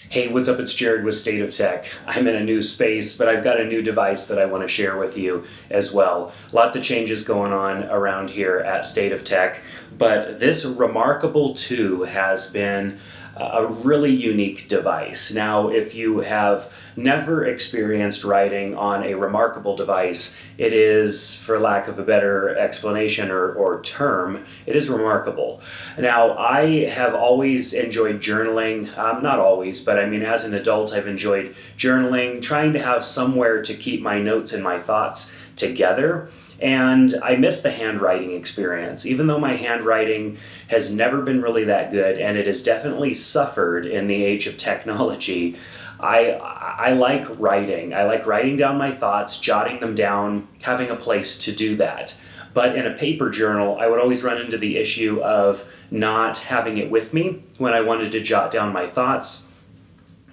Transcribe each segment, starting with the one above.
Hey, what's up? It's Jared with State of Tech. I'm in a new space, but I've got a new device that I want to share with you as well. Lots of changes going on around here at State of Tech, but this Remarkable 2 has been a really unique device. Now, if you have never experienced writing on a Remarkable device, it is, for lack of a better explanation or term, it is remarkable. Now, I have always enjoyed journaling, not always, but I mean, as an adult, I've enjoyed journaling, trying to have somewhere to keep my notes and my thoughts together. And I miss the handwriting experience, even though my handwriting has never been really that good, and it has definitely suffered in the age of technology. I like writing. I like writing down my thoughts, jotting them down, having a place to do that. But in a paper journal, I would always run into the issue of not having it with me when I wanted to jot down my thoughts.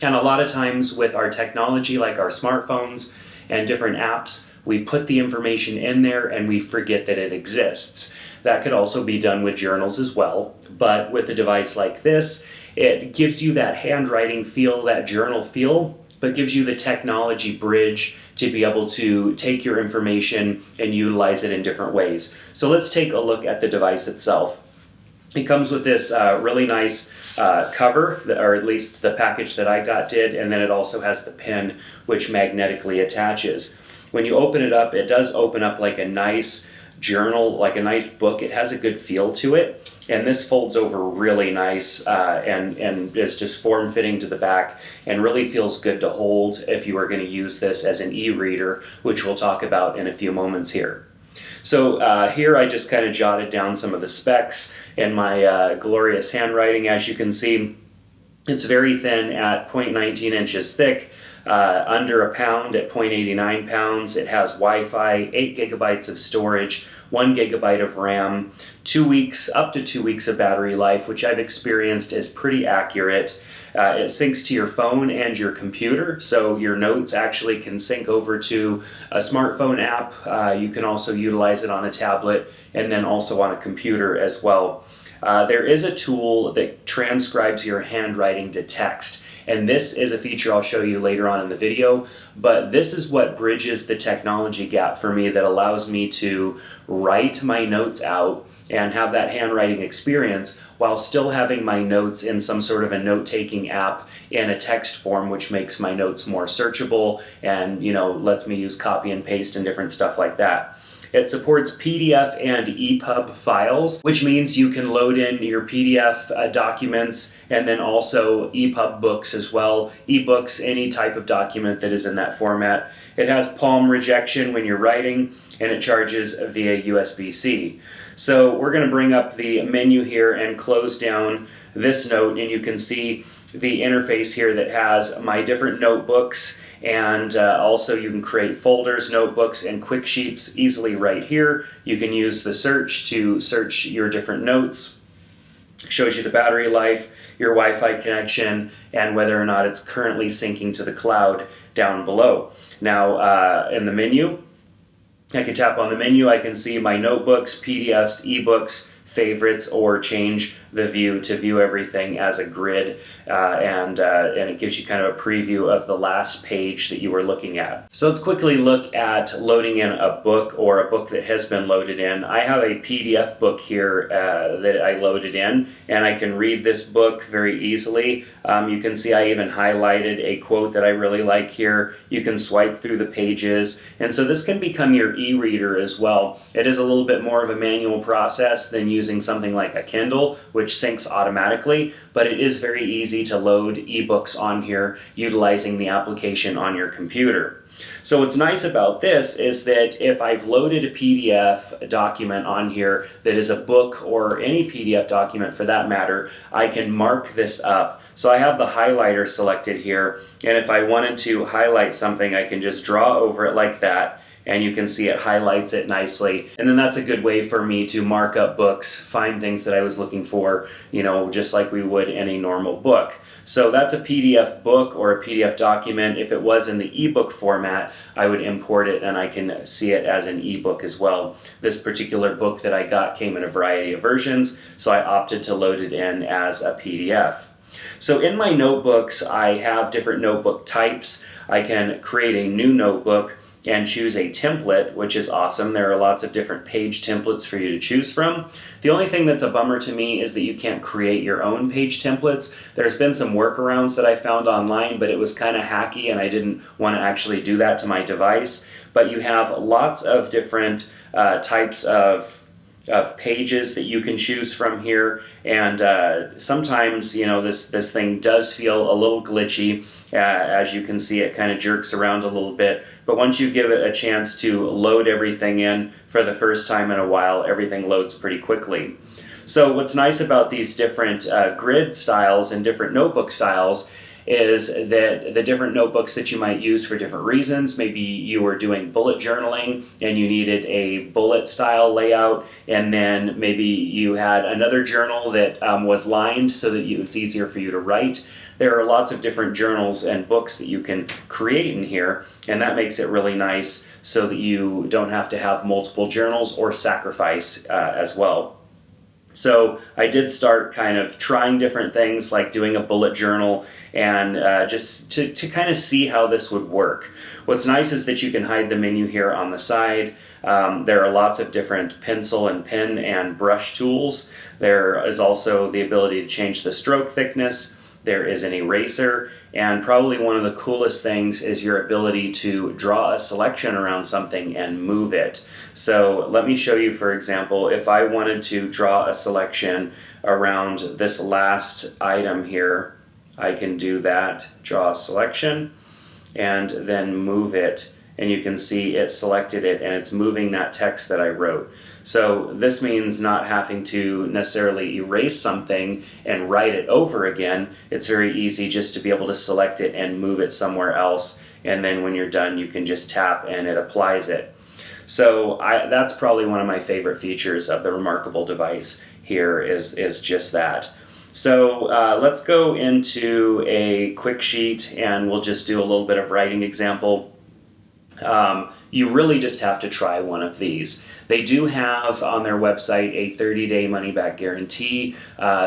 And a lot of times with our technology, like our smartphones and different apps, we put the information in there and we forget that it exists. That could also be done with journals as well, but with a device like this, it gives you that handwriting feel, that journal feel, but gives you the technology bridge to be able to take your information and utilize it in different ways. So let's take a look at the device itself. It comes with this really nice cover, or at least the package that I got did, and then it also has the pin which magnetically attaches. When you open it up, it does open up like a nice journal, like a nice book. It has a good feel to it, and this folds over really nice and is just form-fitting to the back and really feels good to hold if you are going to use this as an e-reader, which we'll talk about in a few moments here. So here I just kind of jotted down some of the specs in my glorious handwriting. As you can see, it's very thin at 0.19 inches thick, under a pound at 0.89 pounds. It has Wi-Fi, 8 gigabytes of storage, 1 gigabyte of RAM, 2 weeks, up to 2 weeks of battery life, which I've experienced is pretty accurate. It syncs to your phone and your computer, so your notes actually can sync over to a smartphone app. You can also utilize it on a tablet and then also on a computer as well. There is a tool that transcribes your handwriting to text, and this is a feature I'll show you later on in the video, but this is what bridges the technology gap for me that allows me to write my notes out and have that handwriting experience while still having my notes in some sort of a note-taking app in a text form, which makes my notes more searchable and, lets me use copy and paste and different stuff like that. It supports PDF and EPUB files, which means you can load in your PDF documents and then also EPUB books as well. eBooks, any type of document that is in that format. It has palm rejection when you're writing, and it charges via USB-C. So we're going to bring up the menu here and close down this note, and you can see the interface here that has my different notebooks, and also you can create folders, notebooks, and quick sheets easily right here. You can use the search to search your different notes. It shows you the battery life, your Wi-Fi connection, and whether or not it's currently syncing to the cloud down below. Now in the menu, I can tap on the menu, I can see my notebooks, PDFs, ebooks, favorites, or change the view to view everything as a grid, and it gives you kind of a preview of the last page that you were looking at. So let's quickly look at loading in a book or a book that has been loaded in. I have a PDF book here that I loaded in, and I can read this book very easily. You can see I even highlighted a quote that I really like here. You can swipe through the pages, and so this can become your e-reader as well. It is a little bit more of a manual process than using something like a Kindle, which syncs automatically, but it is very easy to load ebooks on here utilizing the application on your computer. So what's nice about this is that if I've loaded a PDF document on here that is a book or any PDF document for that matter, I can mark this up. So I have the highlighter selected here, and if I wanted to highlight something, I can just draw over it like that, and you can see it highlights it nicely. And then that's a good way for me to mark up books, find things that I was looking for, just like we would in a normal book. So that's a PDF book or a PDF document. If it was in the ebook format, I would import it and I can see it as an ebook as well. This particular book that I got came in a variety of versions, so I opted to load it in as a PDF. So in my notebooks, I have different notebook types. I can create a new notebook and choose a template, which is awesome. There are lots of different page templates for you to choose from. The only thing that's a bummer to me is that you can't create your own page templates. There's been some workarounds that I found online, but it was kind of hacky and I didn't want to actually do that to my device. But you have lots of different types of pages that you can choose from here, and sometimes this thing does feel a little glitchy. As you can see, it kind of jerks around a little bit, but once you give it a chance to load everything in for the first time in a while, everything loads pretty quickly. So what's nice about these different grid styles and different notebook styles is that the different notebooks that you might use for different reasons. Maybe you were doing bullet journaling and you needed a bullet style layout, and then maybe you had another journal that was lined so that it's easier for you to write. There are lots of different journals and books that you can create in here, and that makes it really nice so that you don't have to have multiple journals or sacrifice as well. So I did start kind of trying different things like doing a bullet journal and just to kind of see how this would work. What's nice is that you can hide the menu here on the side. There are lots of different pencil and pen and brush tools. There is also the ability to change the stroke thickness. There is an eraser, and probably one of the coolest things is your ability to draw a selection around something and move it. So let me show you, for example, if I wanted to draw a selection around this last item here, I can do that, draw a selection, and then move it. And you can see it selected it and it's moving that text that I wrote. So this means not having to necessarily erase something and write it over again. It's very easy just to be able to select it and move it somewhere else, and then when you're done you can just tap and it applies it. So that's probably one of my favorite features of the Remarkable device here is just that. So let's go into a quick sheet and we'll just do a little bit of writing example. You really just have to try one of these. They do have on their website a 30-day money-back guarantee,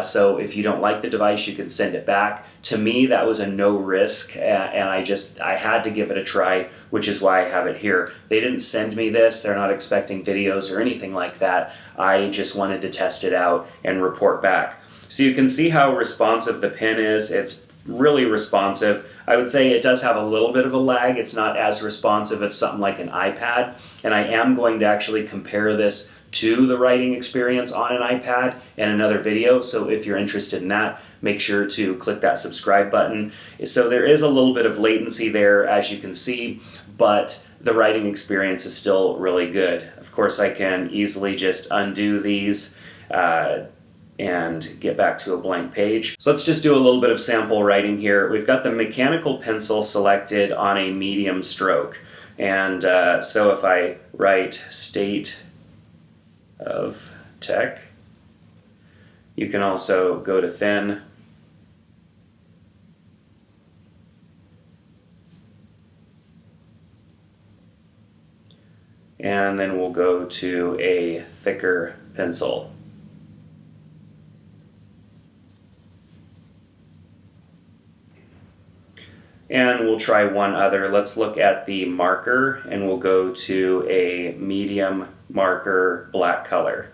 so if you don't like the device, you can send it back. To me, that was a no risk, and I had to give it a try, which is why I have it here. They didn't send me this. They're not expecting videos or anything like that. I just wanted to test it out and report back. So you can see how responsive the pen is. It's really responsive. I would say it does have a little bit of a lag. It's not as responsive as something like an iPad, and I am going to actually compare this to the writing experience on an iPad in another video, so if you're interested in that, make sure to click that subscribe button. So there is a little bit of latency there, as you can see, but the writing experience is still really good. Of course, I can easily just undo these and get back to a blank page. So let's just do a little bit of sample writing here. We've got the mechanical pencil selected on a medium stroke. And so if I write State of Tech, you can also go to thin. And then we'll go to a thicker pencil. And we'll try one other. Let's look at the marker, and we'll go to a medium marker black color.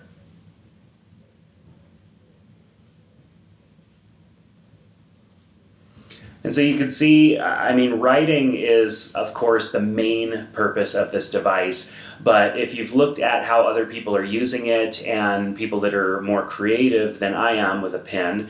And so you can see, I mean, writing is, of course, the main purpose of this device, but if you've looked at how other people are using it and people that are more creative than I am with a pen,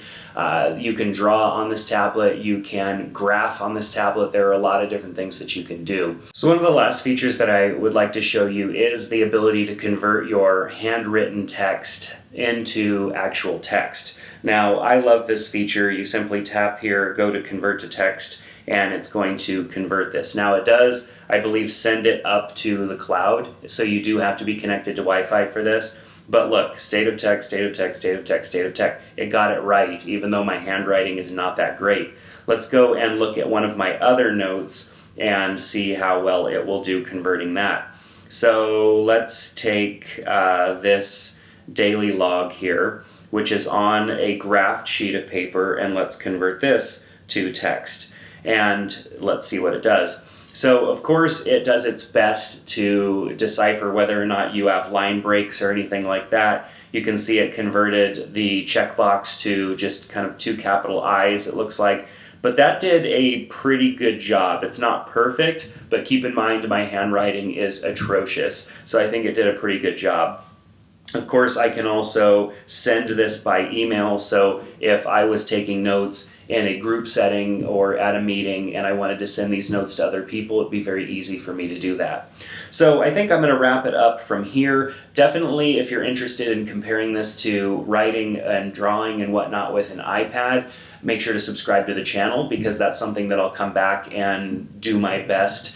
you can draw on this tablet, you can graph on this tablet, there are a lot of different things that you can do. So one of the last features that I would like to show you is the ability to convert your handwritten text into actual text. Now, I love this feature. You simply tap here, go to convert to text, and it's going to convert this. Now it does, I believe, send it up to the cloud. So you do have to be connected to Wi-Fi for this. But look, State of Tech, State of Tech, State of Tech, State of Tech. It got it right, even though my handwriting is not that great. Let's go and look at one of my other notes and see how well it will do converting that. So let's take this daily log here, which is on a graphed sheet of paper, and let's convert this to text. And let's see what it does. So of course it does its best to decipher whether or not you have line breaks or anything like that. You can see it converted the checkbox to just kind of 2 capital I's, it looks like. But that did a pretty good job. It's not perfect, but keep in mind my handwriting is atrocious. So I think it did a pretty good job. Of course, I can also send this by email, so if I was taking notes in a group setting or at a meeting and I wanted to send these notes to other people, it'd be very easy for me to do that. So I think I'm going to wrap it up from here. Definitely, if you're interested in comparing this to writing and drawing and whatnot with an iPad, make sure to subscribe to the channel, because that's something that I'll come back and do my best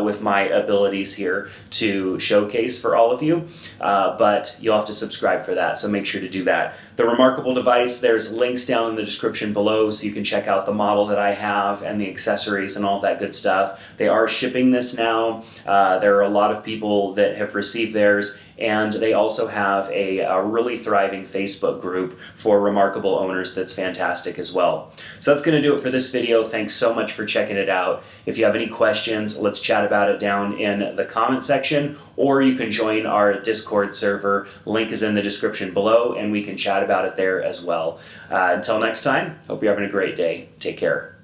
with my abilities here to showcase for all of you. But you'll have to subscribe for that, so make sure to do that. The Remarkable device, there's links down in the description below so you can check out the model that I have and the accessories and all that good stuff. They are shipping this now. There are a lot of people that have received theirs, and they also have a really thriving Facebook group for Remarkable owners that's fantastic as well. So that's going to do it for this video. Thanks so much for checking it out. If you have any questions, let's chat about it down in the comment section, or you can join our Discord server. Link is in the description below, and we can chat about it there as well. Until next time, hope you're having a great day. Take care.